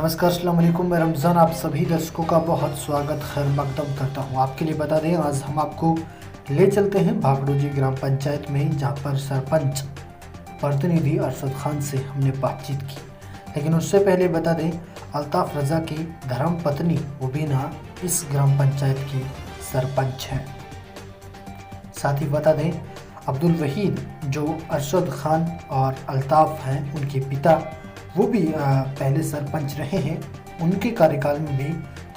नमस्कार, अस्सलाम वालेकुम। मैं रमज़ान आप सभी दर्शकों का बहुत स्वागत खैर मकदम करता हूँ। आपके लिए बता दें, आज हम आपको ले चलते हैं भागड़ोजी ग्राम पंचायत में, जहाँ पर सरपंच प्रतिनिधि अरशद खान से हमने बातचीत की। लेकिन उससे पहले बता दें, अल्ताफ़ रज़ा की धर्म पत्नी मुबीना इस ग्राम पंचायत की सरपंच हैं। साथ ही बता दें, अब्दुल वहीद जो अरशद खान और अल्ताफ़ हैं, उनके पिता वो भी पहले सरपंच रहे हैं। उनके कार्यकाल में भी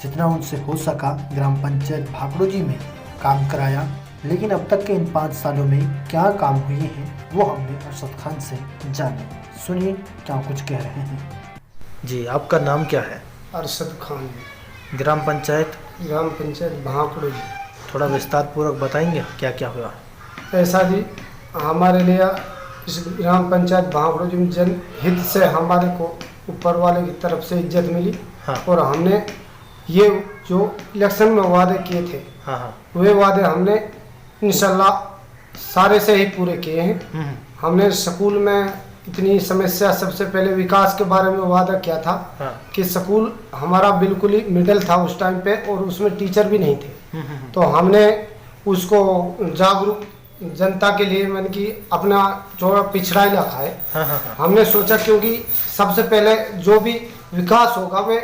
जितना उनसे हो सका ग्राम पंचायत भागड़ोजी में काम कराया। लेकिन अब तक के इन 5 सालों में क्या काम हुए हैं वो हमने अरशद खान से जाने। सुनिए क्या कुछ कह रहे हैं। जी, आपका नाम क्या है? अरशद खान। ग्राम पंचायत भागड़ोजी। थोड़ा विस्तार पूर्वक बताएंगे क्या क्या हुआ? ऐसा जी, हमारे लिए इस ग्राम पंचायत भागड़ोजी में जनहित से हमारे को ऊपर वाले की तरफ से इज्जत मिली। हाँ। और हमने ये जो इलेक्शन में वादे किए थे, हाँ। वे वादे हमने इंशाल्लाह सारे से ही पूरे किए हैं। हमने स्कूल में इतनी समस्या, सबसे पहले विकास के बारे में वादा किया था। हाँ। कि स्कूल हमारा बिल्कुल ही मिडिल था उस टाइम पे, और उसमें टीचर भी नहीं थे। तो हमने उसको जागरूक जनता के लिए, मन की अपना जो पिछड़ा इलाका है, हमने सोचा क्योंकि सबसे पहले जो भी विकास होगा वे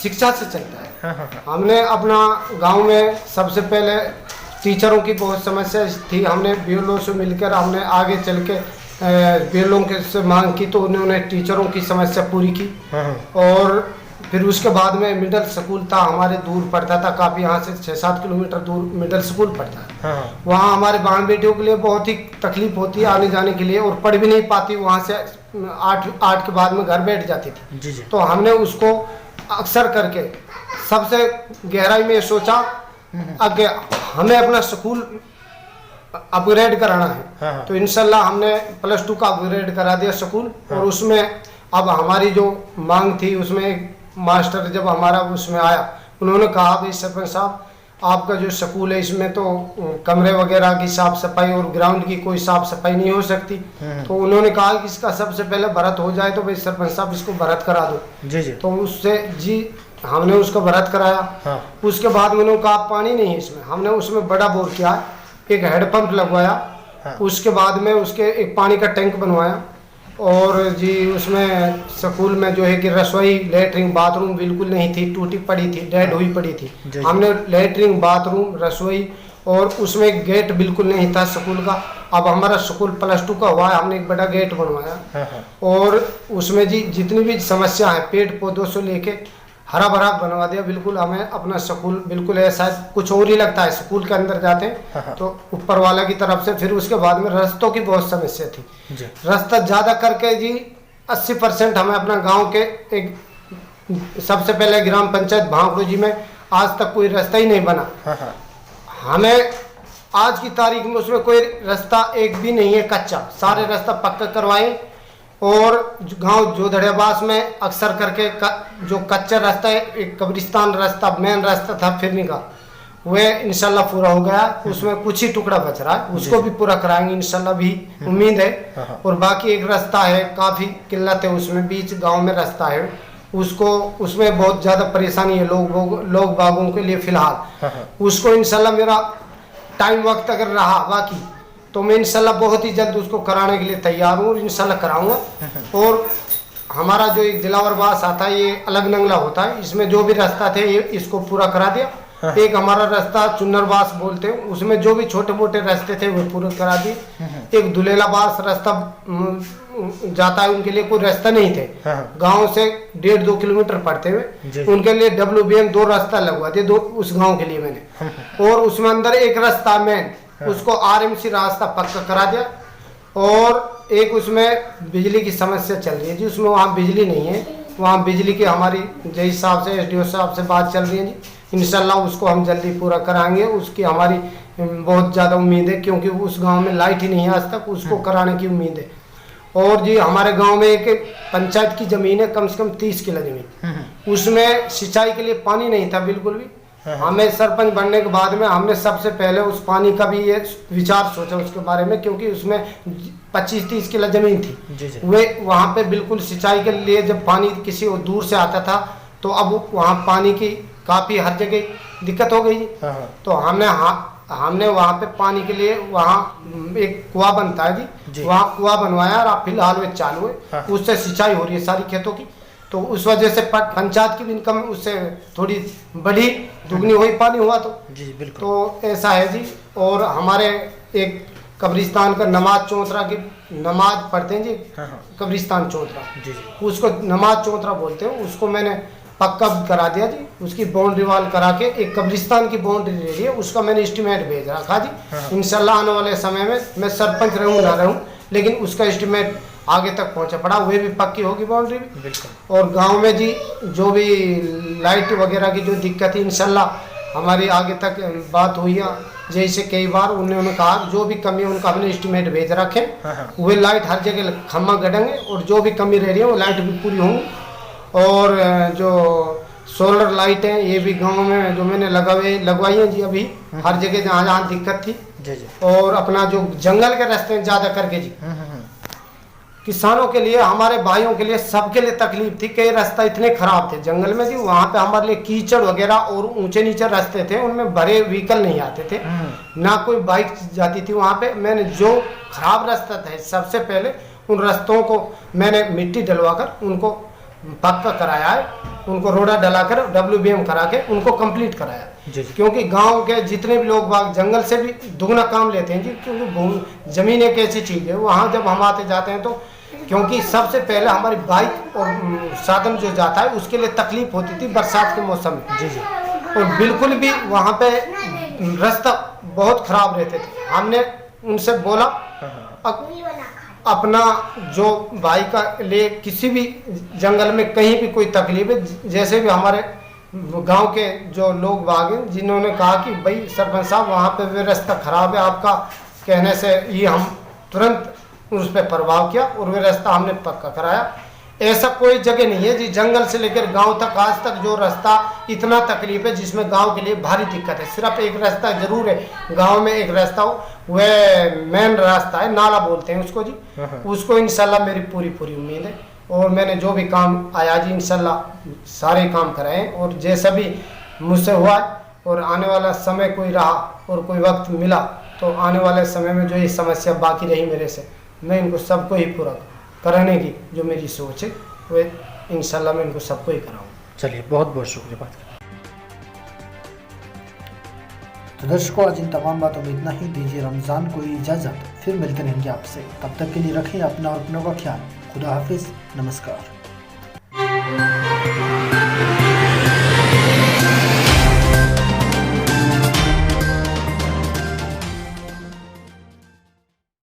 शिक्षा से चलता है। हमने अपना गांव में सबसे पहले टीचरों की बहुत समस्या थी। हमने बीएलओ से मिलकर हमने आगे चल के बीएलओ के से मांग की, तो उन्होंने टीचरों की समस्या पूरी की। और फिर उसके बाद में मिडिल स्कूल था, हमारे दूर पड़ता था काफ़ी, यहाँ से 6-7 किलोमीटर दूर मिडिल स्कूल पड़ता है। वहाँ हमारे बहन बेटियों के लिए बहुत ही तकलीफ होती है आने जाने के लिए, और पढ़ भी नहीं पाती। वहाँ से 8 के बाद में घर बैठ जाती थी। जी। तो हमने उसको अक्सर करके सबसे गहराई में सोचा, आगे हमें अपना स्कूल अपग्रेड कराना है। तो इंशाल्लाह हमने +2 का अपग्रेड करा दिया स्कूल। और उसमें अब हमारी जो मांग थी, उसमें मास्टर जब हमारा उसमें आया, उन्होंने कहा भाई सरपंच साहब, आपका जो स्कूल है इसमें तो कमरे वगैरह की साफ सफाई और ग्राउंड की कोई साफ सफाई नहीं हो सकती। तो उन्होंने कहा कि इसका सबसे पहले भरत हो जाए, तो भाई सरपंच साहब इसको भरत करा दो। जी। तो उससे जी हमने उसको भरत कराया। उसके बाद उन्होंने कहा पानी नहीं है इसमें, हमने उसमें बड़ा बोर किया, एक हेडपम्प लगवाया। उसके बाद में उसके एक पानी का टैंक बनवाया। और जी उसमें स्कूल में जो है कि रसोई, लेटरिन, बाथरूम बिल्कुल नहीं थी, टूटी पड़ी थी, डेड हुई पड़ी थी। हमने लेटरिन, बाथरूम, रसोई, और उसमें गेट बिल्कुल नहीं था स्कूल का। अब हमारा स्कूल +2 का हुआ है, हमने एक बड़ा गेट बनवाया। और उसमें जी जितनी भी समस्या है, पेड़ पौधों से लेके हरा भरा बनवा दिया बिल्कुल। हमें अपना स्कूल बिल्कुल ऐसा कुछ और ही लगता है स्कूल के अंदर जाते हैं तो ऊपर वाला की तरफ से। फिर उसके बाद में रास्तों की बहुत समस्या थी। रास्ता ज़्यादा करके जी 80% हमें अपना गांव के एक सबसे पहले ग्राम पंचायत भागड़ोजी में आज तक कोई रास्ता ही नहीं बना। हमें आज की तारीख में उसमें कोई रास्ता एक भी नहीं है कच्चा, सारे रास्ता पक्का करवाए। और गांव जोधड़ियाबास में अक्सर करके जो कच्चा रास्ता है, एक कब्रिस्तान रास्ता, मेन रास्ता था फिरने का, वह इंशाल्लाह पूरा हो गया। उसमें कुछ ही टुकड़ा बच रहा है, उसको भी पूरा कराएंगे इंशाल्लाह, भी उम्मीद है। और बाकी एक रास्ता है, काफ़ी किल्लत है उसमें, बीच गांव में रास्ता है, उसको उसमें बहुत ज़्यादा परेशानी है लोग बागों के लिए फ़िलहाल। उसको इंशाल्लाह मेरा टाइम वक्त अगर रहा बाकी, तो मैं इंशाल्लाह बहुत ही जल्द उसको कराने के लिए तैयार हूँ और इंशाल्लाह कराऊंगा। और हमारा जो एक दिलावरबास आता है, ये अलग नंगला होता है, इसमें जो भी रास्ता थे ये इसको पूरा करा दिया। एक हमारा रास्ता चुन्नरबास बोलते हैं, उसमें जो भी छोटे मोटे रास्ते थे वो पूरे करा दिए। एक दुलेलाबास रास्ता जाता है, उनके लिए कोई रास्ता नहीं थे, गांव से 1.5-2 किलोमीटर पड़ते हुए, उनके लिए WBM 2 रास्ता लगवा दिए, 2 उस गाँव के लिए मैंने। और उसमें अंदर एक रास्ता मेन, उसको RMC रास्ता पक्का करा दिया। और एक उसमें बिजली की समस्या चल रही है जी, उसमें वहाँ बिजली नहीं है, वहाँ बिजली की हमारी जय साहब से, SDO साहब से बात चल रही है जी। इंशाल्लाह उसको हम जल्दी पूरा कराएंगे, उसकी हमारी बहुत ज़्यादा उम्मीद है, क्योंकि उस गांव में लाइट ही नहीं है आज तक, उसको कराने की उम्मीद है। और जी हमारे गांव में एक पंचायत की ज़मीन है, कम से कम 30 किलो ज़मीन, उसमें सिंचाई के लिए पानी नहीं था बिल्कुल भी। हमें सरपंच बनने के बाद में हमने सबसे पहले उस पानी का भी ये विचार सोचा उसके बारे में, क्योंकि उसमें 25-30 किलो जमीन थी। वे वहाँ पे बिल्कुल सिंचाई के लिए जब पानी किसी और दूर से आता था तो अब वहाँ पानी की काफ़ी हर जगह दिक्कत हो गई। तो हमने वहाँ पे पानी के लिए वहाँ एक कुआं बनता है जी, वहाँ कुआं बनवाया और फिलहाल वे चालू है। उससे सिंचाई हो रही है सारी खेतों की। तो उस वजह से पंचायत की भी इनकम उससे थोड़ी बढ़ी, दुगनी हुई, पानी हुआ तो जी बिल्कुल। तो ऐसा है जी। और हमारे एक कब्रिस्तान का नमाज चौतरा की नमाज पढ़ते हैं जी, कब्रिस्तान चौतरा जी, उसको नमाज चौतरा बोलते हैं। उसको मैंने पक्का करा दिया जी, उसकी बाउंड्री वाल करा के एक कब्रिस्तान की बाउंड्री ले ली है, उसका मैंने एस्टीमेट भेज रखा जी। इंशाल्लाह आने वाले समय में मैं सरपंच रहूँ ना रहूँ, लेकिन उसका एस्टीमेट आगे तक पहुंचा पड़ा, वे भी पक्की होगी बाउंड्री भी बिल्कुल। और गांव में जी जो भी लाइट वगैरह की जो दिक्कत है, इंशाल्लाह हमारी आगे तक बात हुई है। जैसे कई बार उन्होंने कहा जो भी कमी है उनका हमने एस्टीमेट भेज रखे, वे लाइट हर जगह खम्मा गड़ेंगे और जो भी कमी रह रही है वो लाइट भी पूरी होंगी। और जो सोलर लाइट है ये भी गांव में जो मैंने लगवाई है जी अभी हर जगह जहाँ जहाँ दिक्कत थी जी। और अपना जो जंगल के रास्ते ज़्यादा करके जी किसानों के लिए, हमारे भाइयों के लिए, सबके लिए तकलीफ थी। कई रास्ता इतने खराब थे जंगल में जी, वहाँ पे हमारे लिए कीचड़ वगैरह और ऊंचे नीचे रास्ते थे, उनमें बड़े व्हीकल नहीं आते थे, ना कोई बाइक जाती थी वहाँ पे। मैंने जो खराब रास्ता था सबसे पहले उन रास्तों को मैंने मिट्टी डलवाकर उनको पक्का कराया है, उनको रोड़ा डलाकर WBM करा के उनको कंप्लीट कराया जी। क्योंकि गांव के जितने भी लोग बाग जंगल से भी दुगना काम लेते हैं जी, क्योंकि जमीन एक ऐसी चीज़ है, वहाँ जब हम आते जाते हैं तो क्योंकि सबसे पहले हमारी बाइक और साधन जो जाता है उसके लिए तकलीफ होती थी बरसात के मौसम में जी। और बिल्कुल भी वहाँ पे रास्ता बहुत खराब रहते थे। हमने उनसे बोला अपना जो भाई का लिए किसी भी जंगल में कहीं भी कोई तकलीफ है, जैसे भी हमारे गांव के जो लोग बाग हैं जिन्होंने कहा कि भाई सरपंच साहब वहाँ पे वे रास्ता खराब है, आपका कहने से ये हम तुरंत उस पर प्रभाव किया और वे रास्ता हमने पक्का कराया। ऐसा कोई जगह नहीं है जी जंगल से लेकर गांव तक आज तक जो रास्ता इतना तकलीफ है जिसमें गांव के लिए भारी दिक्कत है। सिर्फ एक रास्ता जरूर है गांव में, एक रास्ता हो वह मेन रास्ता है, नाला बोलते हैं उसको जी, उसको इंशाल्लाह मेरी पूरी उम्मीद है। और मैंने जो भी काम आया जी इंशाल्लाह सारे काम कराए और जैसा भी मुझसे हुआ और आने वाला समय कोई रहा और कोई वक्त मिला तो आने वाले समय में जो ये समस्या बाकी रही मेरे से, मैं इनको सबको ही पूरा कराने की जो मेरी सोच है वो इंशाल्लाह मैं इनको सबको ही कराऊँ। चलिए बहुत बहुत शुक्रिया बात करने। तो दर्शकों आज इन तमाम बातों में इतना ही, दीजिए रमज़ान को इजाज़त, फिर मिलते रहेंगे आपसे, तब तक के लिए रखें अपना और अपनों का ख्याल। खुदा हाफिज़, नमस्कार।